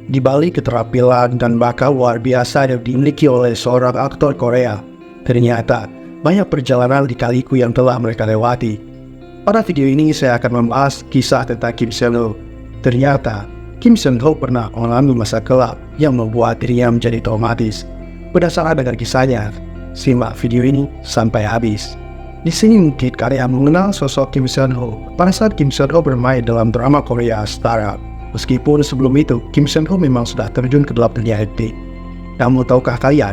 Di balik keterampilan dan bakat luar biasa yang dimiliki oleh seorang aktor Korea, ternyata banyak perjalanan lika-liku yang telah mereka lewati. Pada video ini saya akan membahas kisah tentang Kim Seon-ho. Ternyata Kim Seon-ho pernah mengalami masa gelap yang membuat dirinya menjadi traumatis. Berdasarkan dengan kisahnya, simak video ini sampai habis. Di sini mungkin kalian mengenal sosok Kim Seon-ho pada saat Kim Seon-ho bermain dalam drama Korea Startup. Meskipun sebelum itu, Kim Seon-ho memang sudah terjun ke dalam dunia akting. Namun tahukah kalian,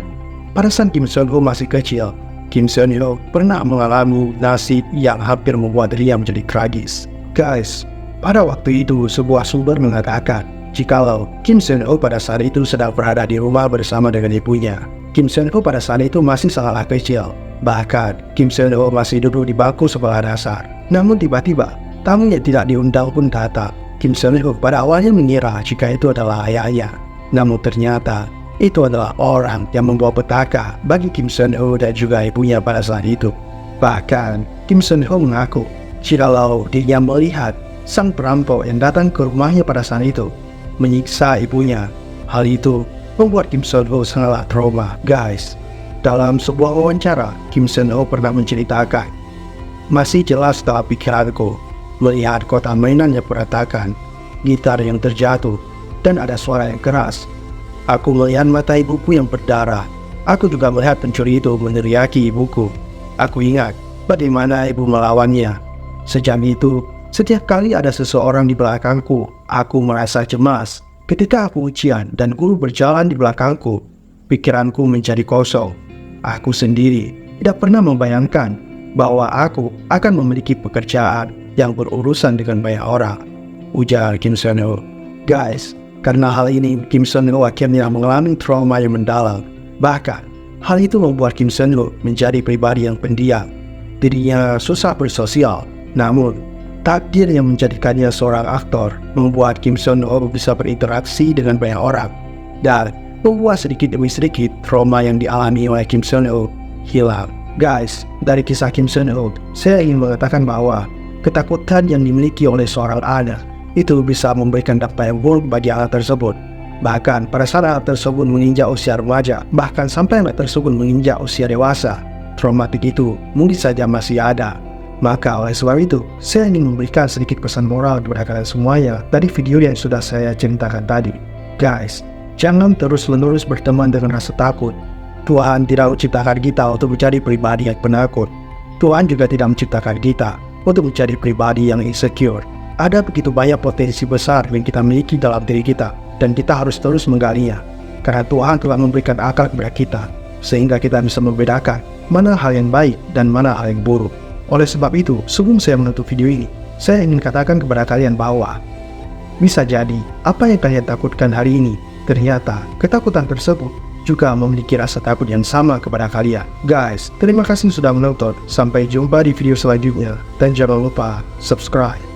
pada saat Kim Seon-ho masih kecil, Kim Seon-ho pernah mengalami nasib yang hampir membuat dirinya menjadi tragis. Guys, pada waktu itu sebuah sumber mengatakan, jikalau Kim Seon-ho pada saat itu sedang berada di rumah bersama dengan ibunya. Kim Seon-ho pada saat itu masih sangatlah kecil. Bahkan, Kim Seon-ho masih duduk di bangku sekolah dasar. Namun tiba-tiba, tamu yang tidak diundang pun datang. Kim Seon-ho pada awalnya mengira jika itu adalah ayahnya. Namun ternyata, itu adalah orang yang membawa petaka bagi Kim Seon-ho dan juga ibunya pada saat itu. Bahkan, Kim Seon-ho mengaku, jikalau dirinya melihat sang perampok yang datang ke rumahnya pada saat itu, menyiksa ibunya. Hal itu membuat Kim Seon-ho sangatlah trauma. Guys, dalam sebuah wawancara, Kim Seon-ho pernah menceritakan, masih jelas dalam pikiranku, melihat kotak mainan yang berantakan, gitar yang terjatuh, dan ada suara yang keras. Aku melihat mata ibuku yang berdarah. Aku juga melihat pencuri itu meneriaki ibuku. Aku ingat bagaimana ibu melawannya. Sejak itu, setiap kali ada seseorang di belakangku, aku merasa cemas. Ketika aku ujian dan guru berjalan di belakangku, pikiranku menjadi kosong. Aku sendiri tidak pernah membayangkan bahwa aku akan memiliki pekerjaan yang berurusan dengan banyak orang, ujar Kim Seon-ho. Guys, karena hal ini, Kim Seon-ho akhirnya mengalami trauma yang mendalam. Bahkan, hal itu membuat Kim Seon-ho menjadi pribadi yang pendiam. Dirinya susah bersosial, namun takdir yang menjadikannya seorang aktor membuat Kim Seon-ho bisa berinteraksi dengan banyak orang dan membuat sedikit demi sedikit trauma yang dialami oleh Kim Seon-ho hilang. Guys, dari kisah Kim Seon-ho, saya ingin mengatakan bahwa ketakutan yang dimiliki oleh seorang anak itu bisa memberikan dampak yang buruk bagi anak tersebut. Bahkan pada saat anak tersebut menginjak usia remaja, bahkan sampai anak tersebut menginjak usia dewasa, traumatik itu mungkin saja masih ada. Maka oleh sebab itu, saya ingin memberikan sedikit pesan moral kepada kalian semuanya dari video yang sudah saya ceritakan tadi. Guys, jangan terus-menerus berteman dengan rasa takut. Tuhan tidak menciptakan kita untuk menjadi pribadi yang penakut. Tuhan juga tidak menciptakan kita untuk menjadi pribadi yang insecure. Ada begitu banyak potensi besar yang kita miliki dalam diri kita, dan kita harus terus menggalinya. Karena Tuhan telah memberikan akal kepada kita, sehingga kita bisa membedakan mana hal yang baik dan mana hal yang buruk. Oleh sebab itu, sebelum saya menutup video ini, saya ingin katakan kepada kalian bahwa bisa jadi apa yang kalian takutkan hari ini, ternyata ketakutan tersebut juga memiliki rasa takut yang sama kepada kalian. Guys, terima kasih sudah menonton. Sampai jumpa di video selanjutnya. Dan jangan lupa subscribe.